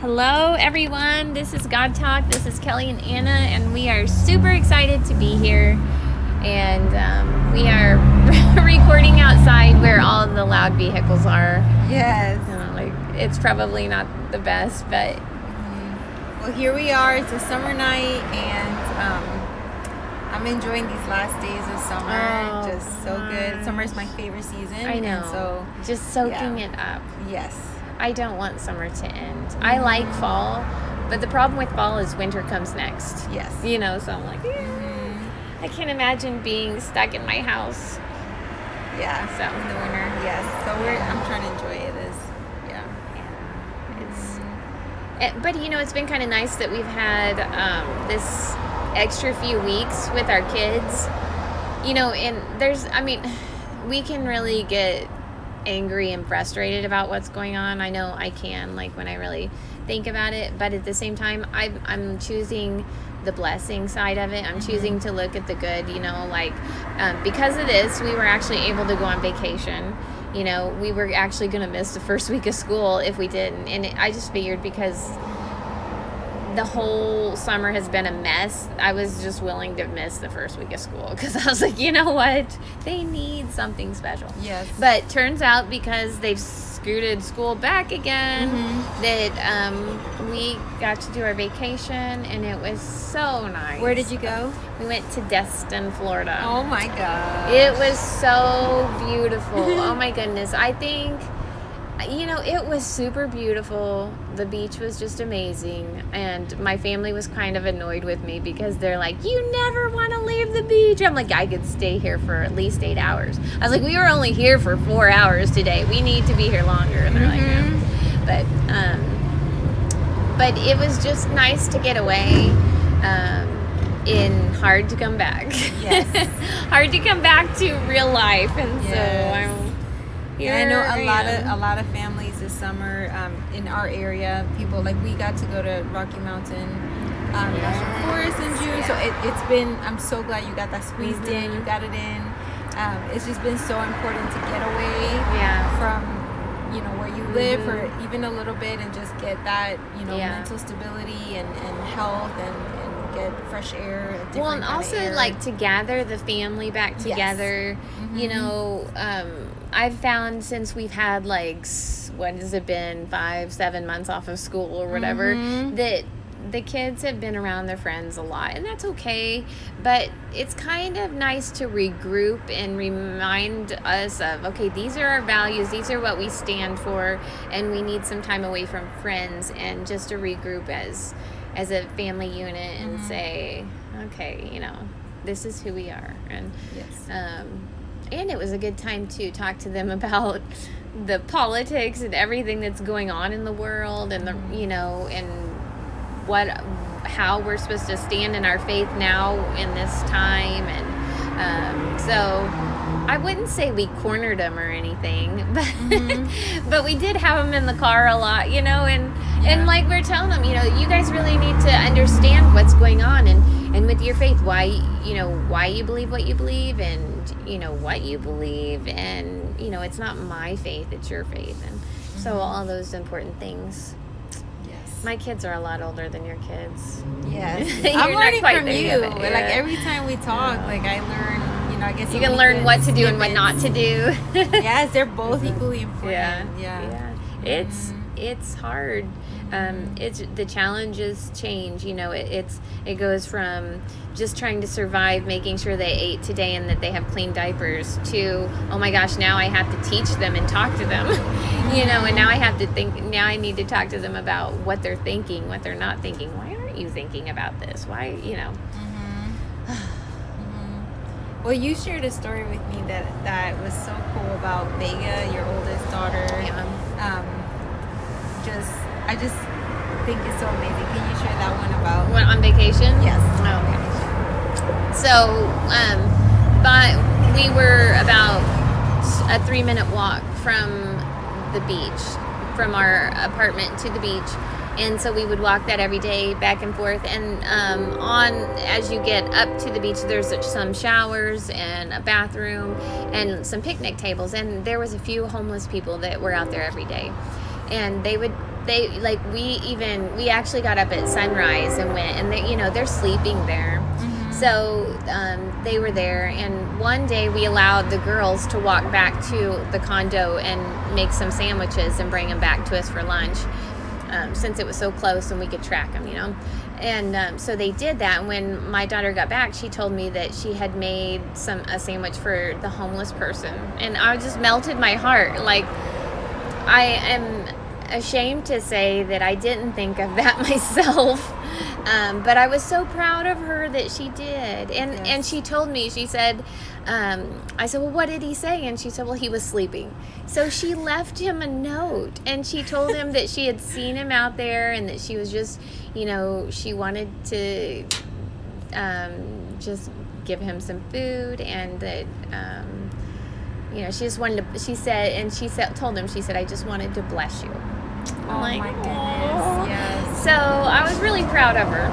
Hello, everyone. This is God Talk. This is Kelly and Anna, and we are super excited to be here. And we are recording outside where all of the loud vehicles are. Yes. It's probably not the best, but Well, here we are. It's a summer night, and I'm enjoying these last days of summer. Oh, Just so good. Summer is my favorite season. I know. And so just soaking it up. yes. I don't want summer to end. I like fall, but the problem with fall is winter comes next. Yes. So I'm like, I can't imagine being stuck in my house. Yeah. So. In the winter. Yes. So I'm trying to enjoy it. But it's been kind of nice that we've had this extra few weeks with our kids. And we can really get angry and frustrated about what's going on. I know I can, when I really think about it. But at the same time, I'm choosing the blessing side of it. I'm choosing to look at the good. Because of this, we were actually able to go on vacation. We were actually going to miss the first week of school if we didn't. And I just figured because the whole summer has been a mess, I was just willing to miss the first week of school because I was like, you know what? They need something special. Yes. But turns out because they've scooted school back again, that we got to do our vacation, and it was so nice. Where did you go? We went to Destin, Florida. Oh my God. It was so beautiful. Oh my goodness. I think, it was super beautiful. The beach was just amazing. And my family was kind of annoyed with me because they're like, you never want to leave the beach. I'm like, I could stay here for at least 8 hours. I was like, we were only here for 4 hours today. We need to be here longer. And they're like, no. But it was just nice to get away. And hard to come back. Yes. Hard to come back to real life. And so I'm here. I know a lot of families this summer in our area. People we got to go to Rocky Mountain National Forest in June. So it's been. I'm so glad you got that squeezed in. You got it in. It's just been so important to get away from where you live for even a little bit and just get that mental stability and health and get fresh air. And also to gather the family back together. I've found since we've had what has it been, 5-7 months off of school or whatever, that the kids have been around their friends a lot, and that's okay. But it's kind of nice to regroup and remind us of, okay, these are our values, these are what we stand for, and we need some time away from friends and just to regroup as a family unit and say, okay, this is who we are. And and it was a good time to talk to them about the politics and everything that's going on in the world, and how we're supposed to stand in our faith now in this time. And so I wouldn't say we cornered them or anything, but we did have them in the car a lot, and we're telling them, you guys really need to understand what's going on and with your faith, why you believe what you believe, and what you believe, and it's not my faith, it's your faith, and so all those important things. Yes. My kids are a lot older than your kids. Yes. You're I'm not learning quite from there you. yet. Every time we talk, I learn, I guess You can learn what to do and what not to do. Yes, they're both equally important. Yeah. It's hard. It's the challenges change. It goes from just trying to survive, making sure they ate today and that they have clean diapers, to, oh my gosh, now I have to teach them and talk to them. And now I have to think. Now I need to talk to them about what they're thinking, what they're not thinking. Why aren't you thinking about this? Why, Well, you shared a story with me that was so cool about Vega, your oldest daughter. I just think it's so amazing. Can you share that one about? Went on vacation? Yes. Oh, okay. So, but we were about a 3-minute walk from the beach, from our apartment to the beach. And so we would walk that every day back and forth. And as you get up to the beach, there's some showers and a bathroom and some picnic tables. And there was a few homeless people that were out there every day. and we actually got up at sunrise and went, and they're sleeping there. So they were there, and one day we allowed the girls to walk back to the condo and make some sandwiches and bring them back to us for lunch, since it was so close and we could track them, And so they did that. And when my daughter got back, she told me that she had made a sandwich for the homeless person, and I just melted my heart. Like, I am ashamed to say that I didn't think of that myself. But I was so proud of her that she did. And she told me, she said, I said, well, what did he say? And she said, well, he was sleeping. So she left him a note, and she told him that she had seen him out there, and that she was just, she wanted to just give him some food, and that, she just wanted to, told him, she said, I just wanted to bless you. Oh, like, my goodness. Yes. So I was really proud of her.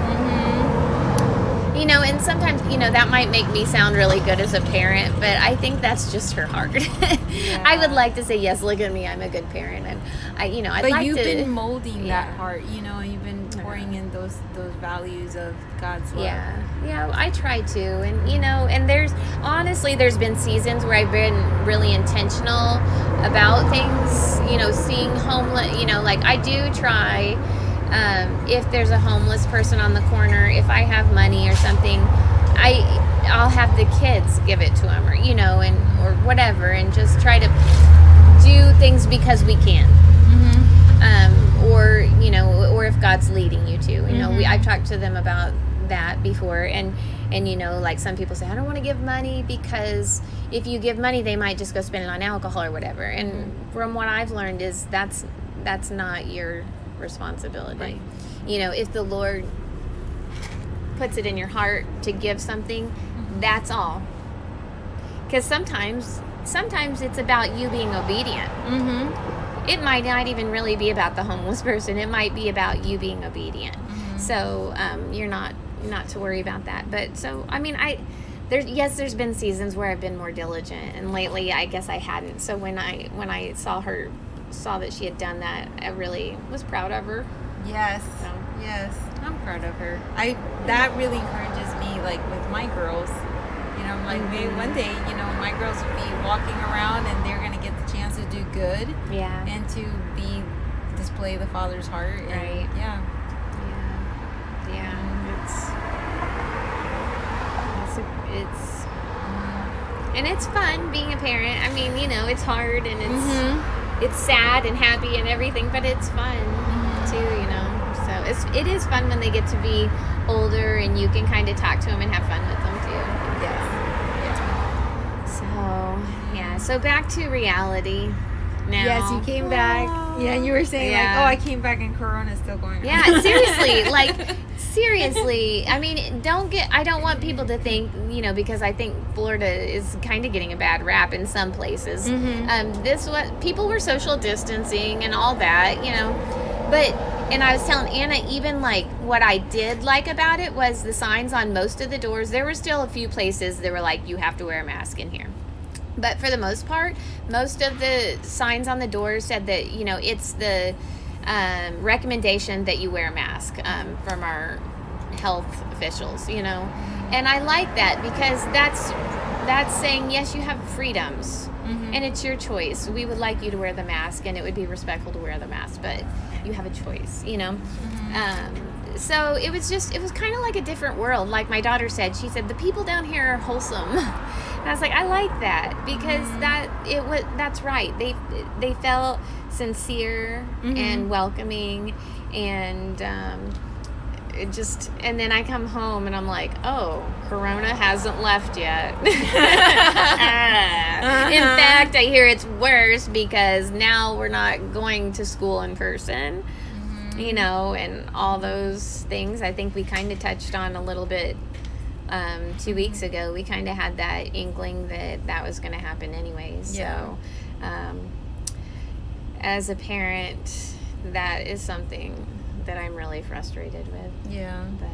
And sometimes, that might make me sound really good as a parent, but I think that's just her heart. Yeah. I would like to say, yes, look at me, I'm a good parent. And I'd but like you've to... been molding that heart, you've been pouring in those values of God's love. Yeah, I try to. And, and there's been seasons where I've been really intentional about things, seeing homeless, like I do try, if there's a homeless person on the corner, if I have money or something, I'll have the kids give it to them, or or whatever, and just try to do things because we can, or if God's leading you to, I've talked to them about that before, and like some people say, I don't want to give money because if you give money, they might just go spend it on alcohol or whatever. And from what I've learned is that's not your responsibility. Right. If the Lord puts it in your heart to give something, that's all. Because sometimes it's about you being obedient. It might not even really be about the homeless person. It might be about you being obedient. So you're not to worry about that. But so there's been seasons where I've been more diligent, and lately I guess I hadn't. So when I saw that she had done that, I really was proud of her. Yes. So. Yes, I'm proud of her. That really encourages me, like with my girls. I'm like, maybe one day, my girls will be walking around and they're gonna get the chance to do good. Yeah. And to display the Father's heart. And, right. Yeah. It's and it's fun being a parent. I mean, it's hard, and it's sad and happy and everything, but it's fun too, So it is fun when they get to be older and you can kind of talk to them and have fun with them too. So back to reality now. Yes, you came back. Yeah, you were saying I came back and Corona's still going on. Yeah, seriously. I mean, I don't want people to think, because I think Florida is kind of getting a bad rap in some places. People were social distancing and all that, and I was telling Anna, even like what I did like about it was the signs on most of the doors. There were still a few places that were like, you have to wear a mask in here. But for the most part, most of the signs on the doors said that, it's the recommendation that you wear a mask from our health officials, And I like that because that's saying, yes, you have freedoms. And it's your choice. We would like you to wear the mask, and it would be respectful to wear the mask, but you have a choice, So it was kind of like a different world. Like my daughter said, she said, the people down here are wholesome. And I was like, I like that because that's right. They felt sincere and welcoming, and and then I come home and I'm like, oh, Corona hasn't left yet. In fact, I hear it's worse because now we're not going to school in person, and all those things. I think we kind of touched on a little bit 2 weeks ago. We kind of had that inkling that was going to happen anyways. Yeah. So as a parent, that is something that I'm really frustrated with. Yeah. But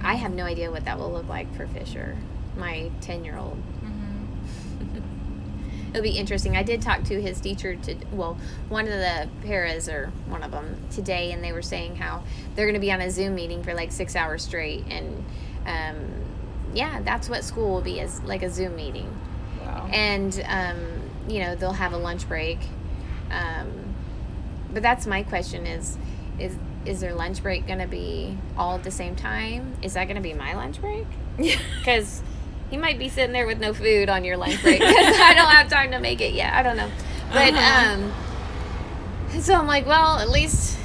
I have no idea what that will look like for Fisher, my 10-year-old. it'll be interesting. I did talk to his teacher one of the paras, or one of them, today, and they were saying how they're going to be on a Zoom meeting for like 6 hours straight, and that's what school will be, is like a Zoom meeting. Wow. And they'll have a lunch break, but that's my question: is their lunch break going to be all at the same time? Is that going to be my lunch break? Because you might be sitting there with no food on your lunch break because I don't have time to make it yet. I don't know. But, so I'm like, well, at least,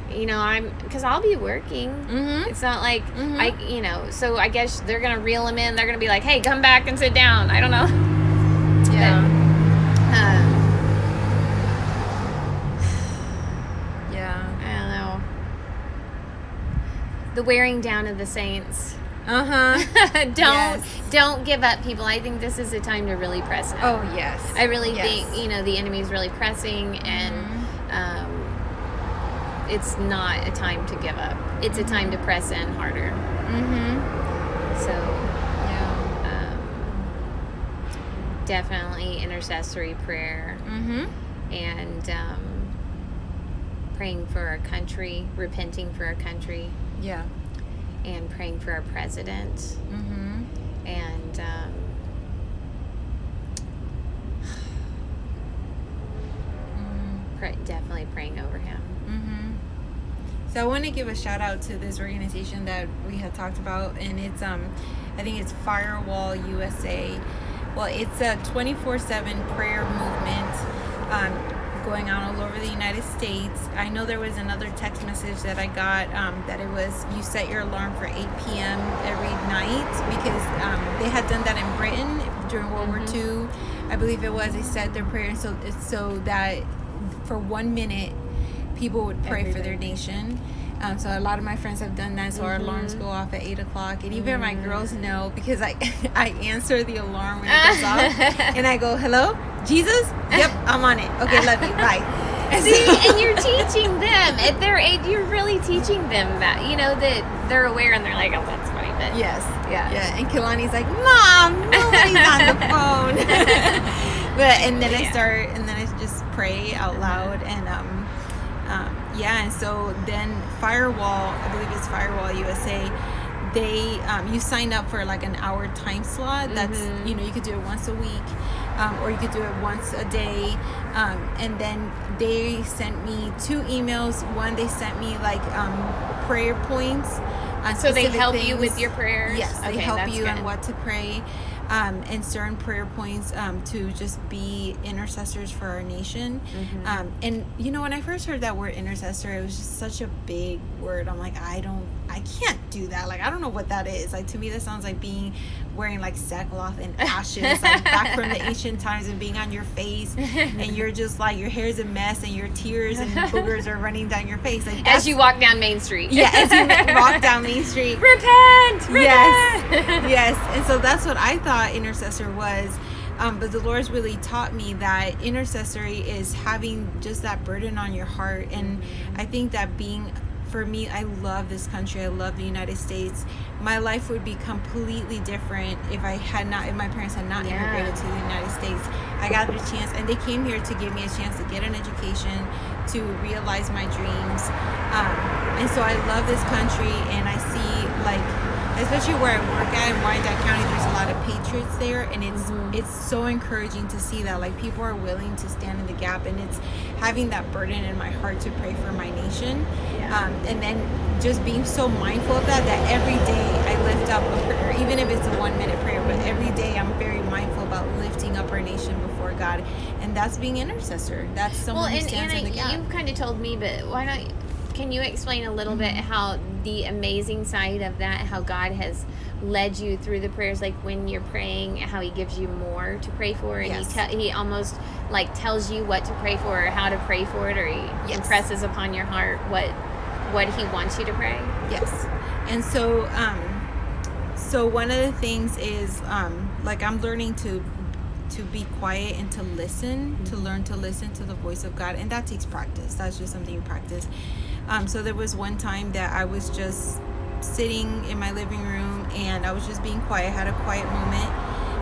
because I'll be working. Mm-hmm. It's not like, so I guess they're going to reel them in. They're going to be like, hey, come back and sit down. I don't know. Yeah. I don't know. The wearing down of the saints. Don't give up, people. I think this is a time to really press in. Oh, yes. I really think, the enemy is really pressing, and it's not a time to give up. It's a time to press in harder. So, definitely intercessory prayer, and praying for our country, repenting for our country. Yeah. And praying for our president, and definitely praying over him. So I want to give a shout out to this organization that we had talked about, and it's I think it's Firewall USA. Well, it's a 24/7 prayer movement going on all over the United States. I know there was another text message that I got that it was, you set your alarm for 8 p.m. every night, because they had done that in Britain during World War II. I believe it was. They set their prayer so that for 1 minute people would pray for their nation. So a lot of my friends have done that. So our alarms go off at 8 o'clock, and even my girls know, because I answer the alarm when it goes off, and I go, "Hello, Jesus? Yep, I'm on it. Okay, love you. Bye." See, and you're teaching them at their age. You're really teaching them that, that they're aware, and they're like, "Oh, that's funny." But yes, yeah. And Kehlani's like, "Mom, nobody's on the phone." And then I just pray out loud, and and so then Firewall, I believe it's Firewall USA, they you sign up for like an hour time slot. That's you could do it once a week, or you could do it once a day, and then they sent me 2 emails. One, they sent me like prayer points, so they help things. You with your prayers. Yes, they help you good. on what to pray, and certain prayer points to just be intercessors for our nation. And when I first heard that word intercessor, it was just such a big word. I'm like, I can't do that. Like, I don't know what that is. Like, to me, that sounds like wearing like sackcloth and ashes, like back from the ancient times, and being on your face, and you're just like, your hair's a mess, and your tears and boogers are running down your face. Like, as you walk down Main Street. Yeah, as you walk down Main Street. Repent! Yes. And so that's what I thought intercessor was. But the Lord's really taught me that intercessory is having just that burden on your heart. And I think that for me, I love this country. I love the United States. My life would be completely different if my parents had not immigrated to the United States. I got the chance, and they came here to give me a chance to get an education, to realize my dreams. And so I love this country, and I see, like, especially where I work at in Wyandotte County, there's a lot of patriots there, and it's so encouraging to see that, like, people are willing to stand in the gap, and it's having that burden in my heart to pray for my nation. And then just being so mindful of that every day I lift up a prayer, even if it's a 1-minute prayer, but every day I'm very mindful about lifting up our nation before God, and that's being intercessor. That's someone who stands in the gap. You kind of told me, but why not? Can you explain a little bit how the amazing side of that, how God has led you through the prayers, like when you're praying, how He gives you more to pray for, and He almost like tells you what to pray for, or how to pray for it, or He impresses upon your heart what He wants you to pray? Yes. And so one of the things is like, I'm learning to be quiet and to listen, to learn to listen to the voice of God, and that takes practice. That's just something you practice. So there was one time that I was just sitting in my living room, and I was just being quiet. I had a quiet moment,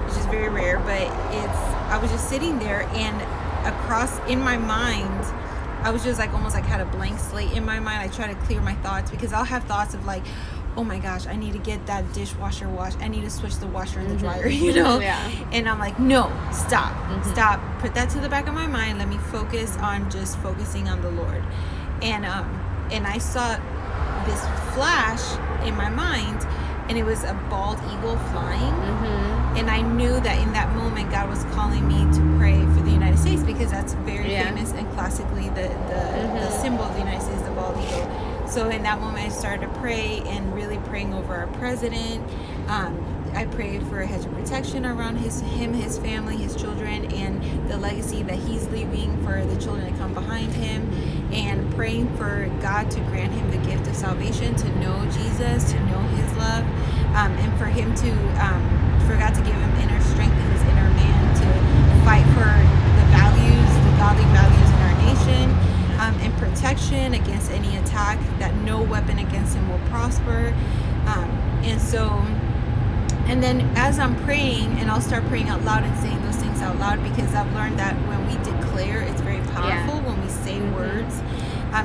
which is very rare, but I was just sitting there, and across in my mind, I was just like almost like had a blank slate in my mind. I try to clear my thoughts, because I'll have thoughts of like, oh my gosh, I need to get that dishwasher washed. I need to switch the washer and the dryer, you know? Yeah. And I'm like, no, stop. Put that to the back of my mind. Let me focus on just focusing on the Lord. And I saw this flash in my mind, and it was a bald eagle flying. And I knew that in that moment, God was calling me to pray for the United States, because that's very famous and classically the symbol of the United States, the bald eagle. So in that moment, I started to pray, and really praying over our president. I prayed for a hedge of protection around him, his family, his children, and the legacy that he's leaving for the children to come behind him, and praying for God to grant him the gift of salvation, to know Jesus, to know his love, and for him to, for God to give him inner strength in his inner man to fight for the values, the godly values in our nation, and protection against any attack, that no weapon against him will prosper. And then as I'm praying, and I'll start praying out loud and saying those things out loud, because I've learned that when we declare, it's very powerful when we say words.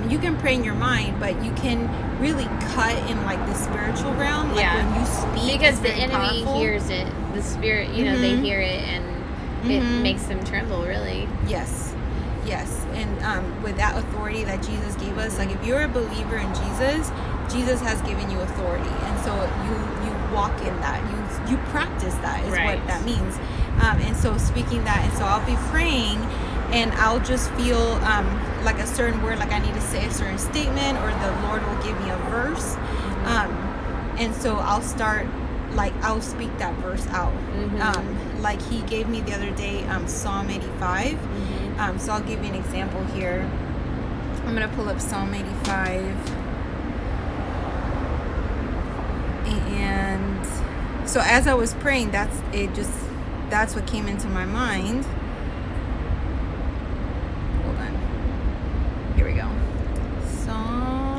You can pray in your mind, but you can really cut in like the spiritual realm, like when you speak, because the enemy hears it. The spirit, you know, they hear it, and it makes them tremble, really. Yes. And with that authority that Jesus gave us, like if you're a believer in Jesus, Jesus has given you authority, and so you walk in that, you practice that, is what that means. And so speaking that, and so I'll be praying, and I'll just feel like a certain word, like I need to say a certain statement, or the Lord will give me a verse, and so I'll start, like I'll speak that verse out, like he gave me the other day, Psalm 85. So I'll give you an example here. I'm gonna pull up Psalm 85, and so as I was praying, that's what came into my mind. Hold on. Here we go. Psalm.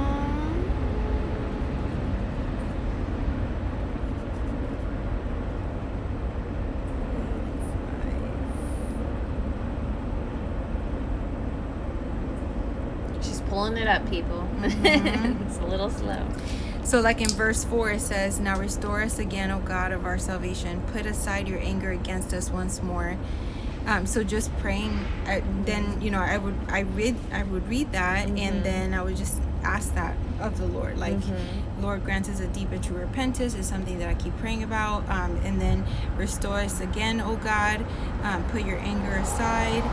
She's pulling it up, people. It's a little slow. So like in verse 4, it says, "Now restore us again, O God of our salvation. Put aside your anger against us once more." So just praying, then, you know, I would read that, and then I would just ask that of the Lord. Like, Lord, grant us a deep and true repentance is something that I keep praying about. And then restore us again, O God. Put your anger aside.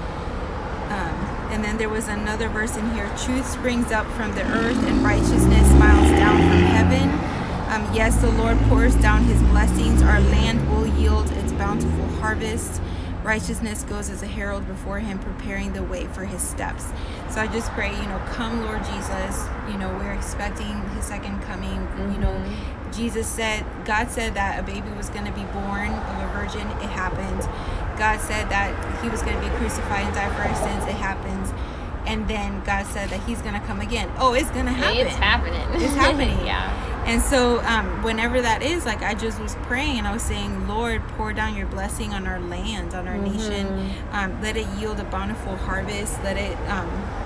And then there was another verse in here. Truth springs up from the earth, and righteousness smiles down from heaven. Yes, the Lord pours down his blessings. Our land will yield its bountiful harvest. Righteousness goes as a herald before him, preparing the way for his steps. So I just pray, you know, come Lord Jesus. You know, we're expecting his second coming. You know, God said that a baby was going to be born of a virgin. It happened. God said that he was going to be crucified and die for our sins. It happens. And then God said that he's going to come again. Oh, it's going to happen. It's happening. It's happening. Yeah. And so whenever that is, like I just was praying, and I was saying, Lord, pour down your blessing on our land, on our nation. Let it yield a bountiful harvest. Let it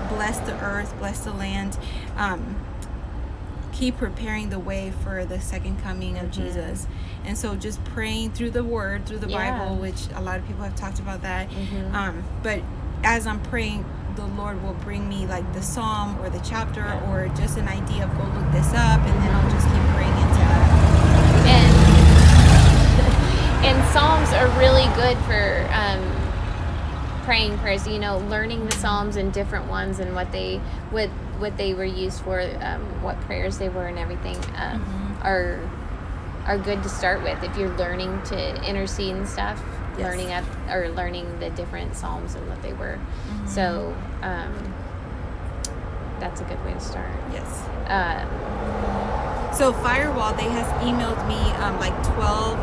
bless the earth, bless the land. Keep preparing the way for the second coming of Jesus. And so just praying through the word, through the Bible, which a lot of people have talked about that. But as I'm praying, the Lord will bring me like the psalm or the chapter or just an idea of go look this up, and then I'll just keep praying into that. And psalms are really good for praying prayers. You know, learning the psalms and different ones and what they were used for, what prayers they were, and everything are good to start with if you're learning to intercede and stuff. Learning the different psalms and what they were. So that's a good way to start. Yes. So Firewall, they has emailed me like 12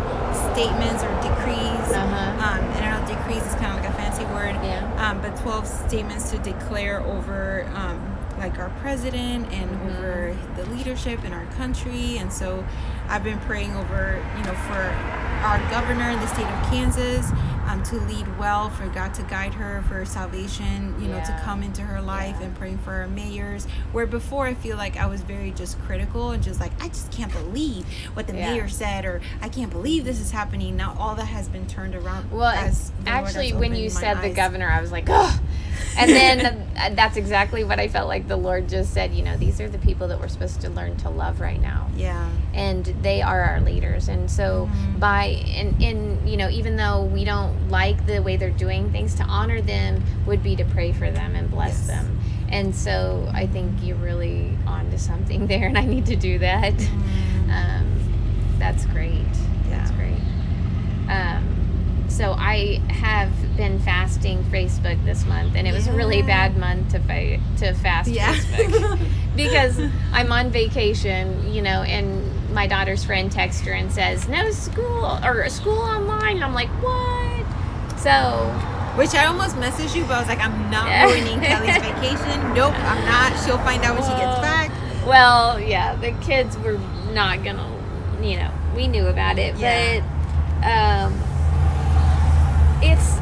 statements or decrees. And I know decrees is kind of like a fancy word. But 12 statements to declare over like our president and over the leadership in our country. And so I've been praying over, for our governor in the state of Kansas, to lead well, for God to guide her, for salvation, to come into her life, and praying for our mayors, where before I feel like I was very just critical and just like, I just can't believe what the mayor said, or I can't believe this is happening. Now all that has been turned around. Well, actually, when you said the governor, I was like, oh. And then that's exactly what I felt like the Lord just said. These are the people that we're supposed to learn to love right now. Yeah. And they are our leaders. And so even though we don't like the way they're doing things, to honor them would be to pray for them and bless them. And so I think you're really onto something there, and I need to do that. That's great. Yeah. That's great. So I have been fasting Facebook this month, and it was a really bad month to fast Facebook because I'm on vacation, and my daughter's friend texts her and says, no school, or school online. I'm like, what? So, which I almost messaged you, but I was like, I'm not ruining Kelly's vacation. Nope, I'm not. She'll find out when she gets back. Well, yeah, the kids were not gonna, we knew about it, but it's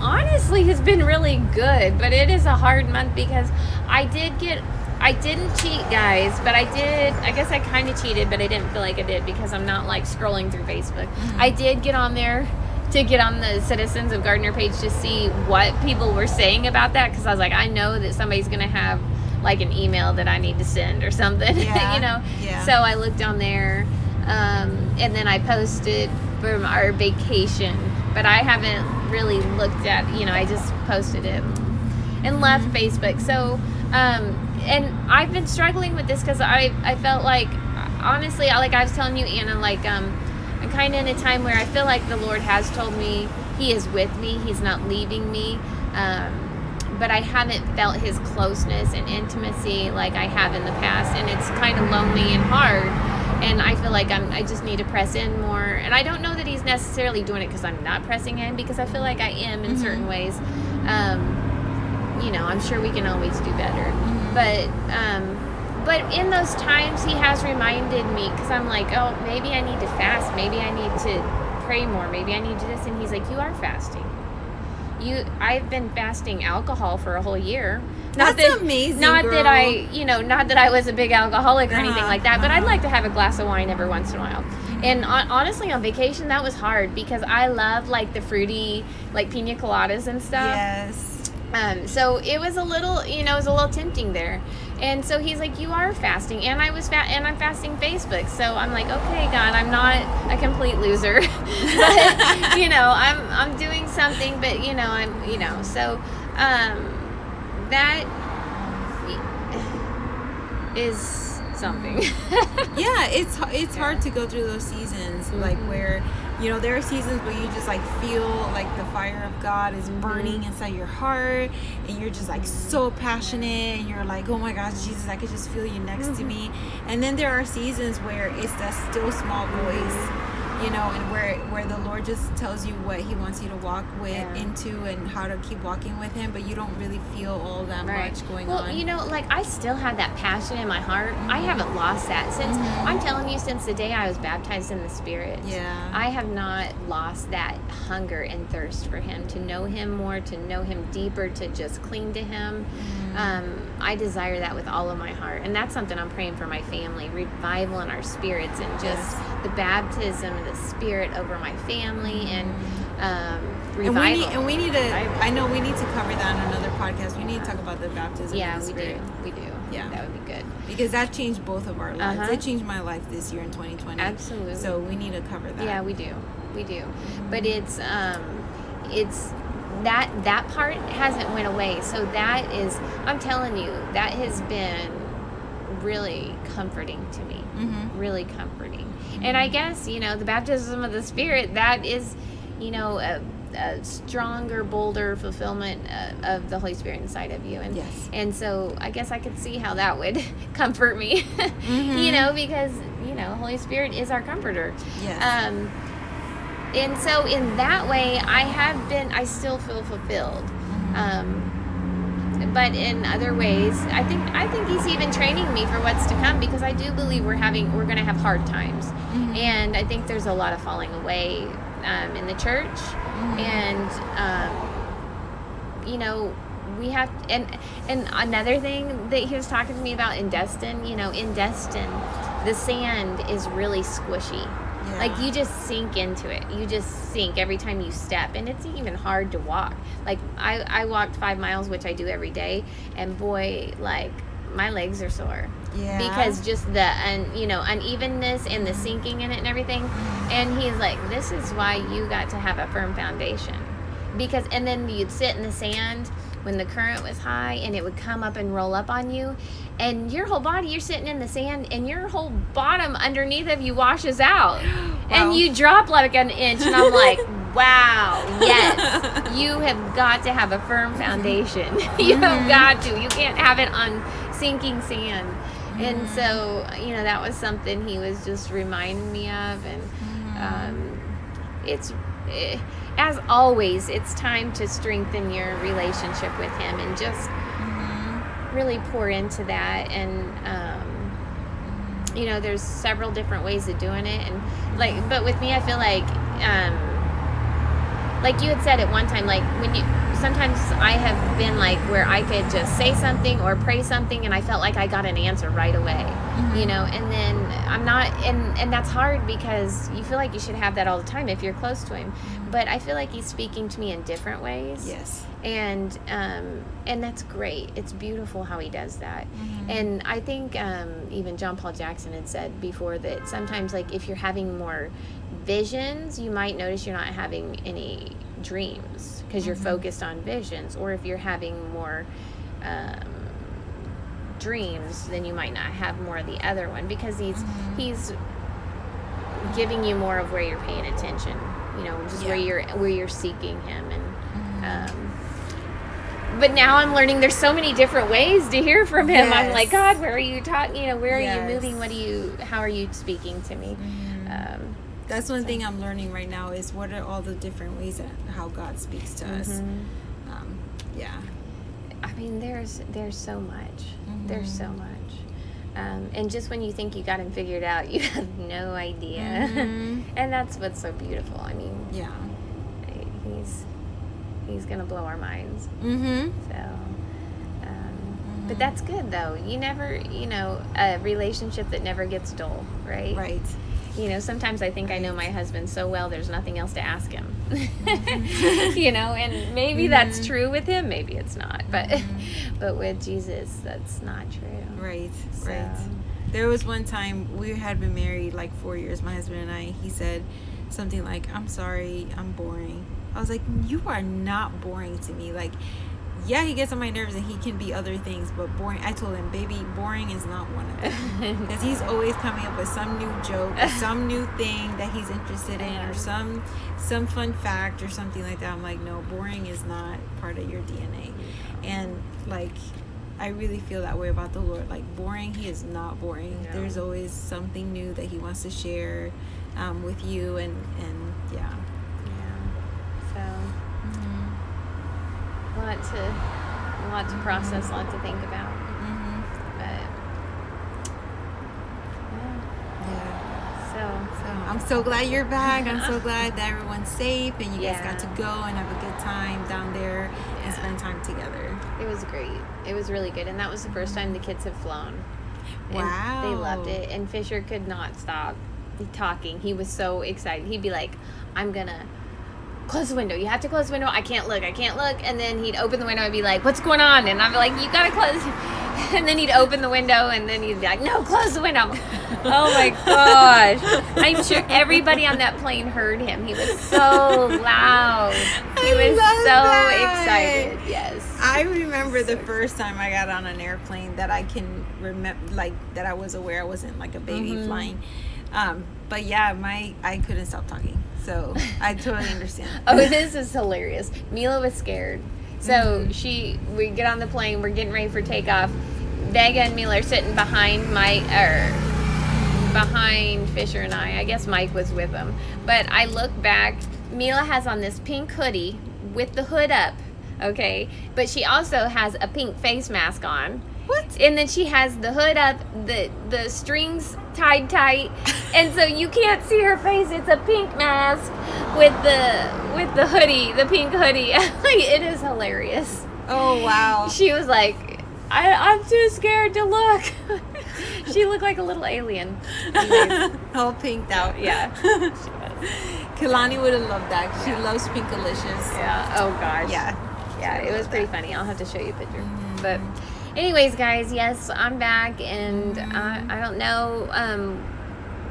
honestly has been really good, but it is a hard month because I didn't cheat, guys, but I guess I kind of cheated, but I didn't feel like I did because I'm not like scrolling through Facebook. I did get on there to get on the Citizens of Gardner page to see what people were saying about that, because I was like, I know that somebody's gonna have like an email that I need to send or something. So I looked on there, and then I posted from our vacation, but I haven't really looked at, I just posted it and left Facebook. So and I've been struggling with this because I felt like, honestly, like I was telling you, Anna, like I'm kind of in a time where I feel like the Lord has told me He is with me, He's not leaving me, but I haven't felt His closeness and intimacy like I have in the past, and it's kind of lonely and hard, and I feel like I just need to press in more. And I don't know that He's necessarily doing it because I'm not pressing in, because I feel like I am in certain ways. I'm sure we can always do better, but in those times He has reminded me, because I'm like, oh, maybe I need to fast, maybe I need to pray more, maybe I need to this, and He's like, you are fasting. I've been fasting alcohol for a whole year. That's amazing. Not that I was a big alcoholic or anything like that, but I'd like to have a glass of wine every once in a while. And honestly, on vacation, that was hard because I love like the fruity, like pina coladas and stuff. Yes. So it was a little, it was a little tempting there. And so He's like, you are fasting, and and I'm fasting Facebook. So I'm like, okay, God, I'm not a complete loser, but I'm doing something, but so that is something. Yeah, it's hard to go through those seasons, like where there are seasons where you just like feel like the fire of God is burning inside your heart, and you're just like so passionate, and you're like, oh my gosh, Jesus, I could just feel you next to me. And then there are seasons where it's that still small voice, and where the Lord just tells you what He wants you to walk into, and how to keep walking with Him, but you don't really feel all that much going on. Well, like I still have that passion in my heart. I haven't lost that since, I'm telling you, since the day I was baptized in the Spirit. Yeah. I have not lost that hunger and thirst for Him, to know Him more, to know Him deeper, to just cling to Him. I desire that with all of my heart, and that's something I'm praying for my family, revival in our spirits, and just the baptism of the Spirit over my family, and revival. And we need to, I know we need to cover that on another podcast. We need to talk about the baptism of the Spirit. We do. Yeah, that would be good, because that changed both of our lives. It changed my life this year in 2020. Absolutely. So we need to cover that. Yeah, we do. But it's that part hasn't went away. So that is, I'm telling you, that has been really comforting to me. Really comforting. And I guess, the baptism of the Spirit, that is, a stronger, bolder fulfillment of the Holy Spirit inside of you. And and so I guess I could see how that would comfort me, because, Holy Spirit is our comforter. Yes. And so in that way, I still feel fulfilled. but in other ways, I think he's even training me for what's to come, because I do believe we're going to have hard times, and I think there's a lot of falling away in the church, and you know, we have, and another thing that he was talking to me about in Destin, you know, in Destin, the sand is really squishy. Yeah. Like, you just sink into it. You just sink every time you step. And it's even hard to walk. Like, I walked 5 miles, which I do every day. And boy, like, my legs are sore. Yeah. Because just the, unevenness and the sinking in it and everything. And he's like, this is why you got to have a firm foundation. Because, and then you'd sit in the sand when the current was high, and it would come up and roll up on you, and your whole body, you're sitting in the sand, and your whole bottom underneath of you washes out. Wow. And you drop like an inch, and I'm like, wow, yes, you have got to have a firm foundation. You have got to. You can't have it on sinking sand. And so, you know, that was something he was just reminding me of, and as always, it's time to strengthen your relationship with him and just really pour into that. And you know, there's several different ways of doing it, and but with me, I feel like you had said at one time, like, sometimes I have been like where I could just say something or pray something, and I felt like I got an answer right away, you know, and then I'm not, and that's hard, because you feel like you should have that all the time if you're close to him, but I feel like he's speaking to me in different ways. Yes. And that's great. It's beautiful how he does that. And I think even John Paul Jackson had said before that sometimes, like, if you're having more visions, you might notice you're not having any dreams, because you're focused on visions. Or if you're having more dreams, then you might not have more of the other one, because he's giving you more of where you're paying attention, you know, just where you're seeking him. And but now I'm learning there's so many different ways to hear from him. I'm like, God, where are you talking? You know, where are you moving? How are you speaking to me? That's one thing I'm learning right now, is what are all the different ways that how God speaks to us. I mean, there's so much. There's so much. And just when you think you got him figured out, you have no idea. And that's what's so beautiful. I mean, he's gonna blow our minds. So, but that's good, though. You never, you know, a relationship that never gets dull, right? Right. You know, sometimes I think I know my husband so well, there's nothing else to ask him. You know, and maybe that's true with him, maybe it's not. But with Jesus, that's not true. Right, right. There was one time, we had been married like 4 years, my husband and I. He said something like, I'm sorry, I'm boring. I was like, you are not boring to me. Like, yeah, he gets on my nerves and he can be other things, but boring. I told him, baby, boring is not one of them. Because he's always coming up with some new joke or some new thing that he's interested in, or some fun fact or something like that. I'm like, no, boring is not part of your DNA. And like, I really feel that way about the Lord. Like, boring, he is not boring. No. There's always something new that he wants to share with you, and yeah. So a lot to process, a lot to think about. So I'm so glad you're back. I'm so glad that everyone's safe and you guys got to go and have a good time down there and spend time together. It was great. It was really good, and that was the first time the kids have flown. And wow. They loved it, and Fisher could not stop talking. He was so excited. He'd be like, I'm gonna close the window. You have to close the window. I can't look. And then he'd open the window and be like, what's going on? And I'd be like, you gotta close. And then he'd open the window, and then he'd be like, no, close the window. Oh my gosh. I'm sure everybody on that plane heard him. He was so loud. He was so excited. Yes. I remember the first time I got on an airplane that I can remember, like, that I was aware I wasn't like a baby flying. But yeah, I couldn't stop talking. So I totally understand. Oh, this is hilarious. Mila was scared. So we get on the plane, we're getting ready for takeoff. Vega and Mila are sitting behind behind Fisher and I. I guess Mike was with them. But I look back, Mila has on this pink hoodie with the hood up. Okay, but she also has a pink face mask on. What? And then she has the hood up, the strings tied tight, and so you can't see her face. It's a pink mask with the hoodie, the pink hoodie. It is hilarious. Oh wow. She was like, I'm too scared to look. She looked like a little alien. Anyways, All pinked out. yeah. Kalani would have loved that. She Yeah. loves Pinkalicious. Yeah. Oh gosh. Yeah. Yeah, it was pretty funny. I'll have to show you a picture. But anyways, guys, yes, I'm back, and I don't know.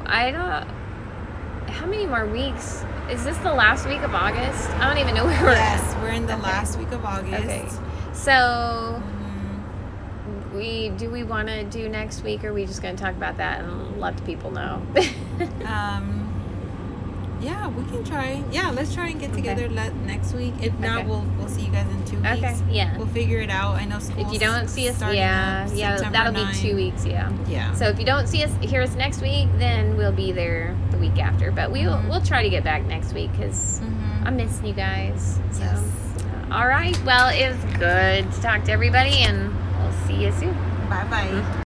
I don't. How many more weeks? Is this the last week of August? I don't even know where we're at. Yes, we're in the last week of August. Okay. So we want to do next week, or are we just going to talk about that and let the people know? Yeah, we can try. Yeah, let's try and get together next week. If not, Okay. we'll see you guys in 2 weeks. Okay, yeah. We'll figure it out. I know school. If you don't see us, yeah, that'll be 2 weeks, yeah. Yeah. So if you don't hear us next week, then we'll be there the week after. But we'll try to get back next week because I'm missing you guys. So, Yes. all right. Well, it was good to talk to everybody, and we'll see you soon. Bye bye.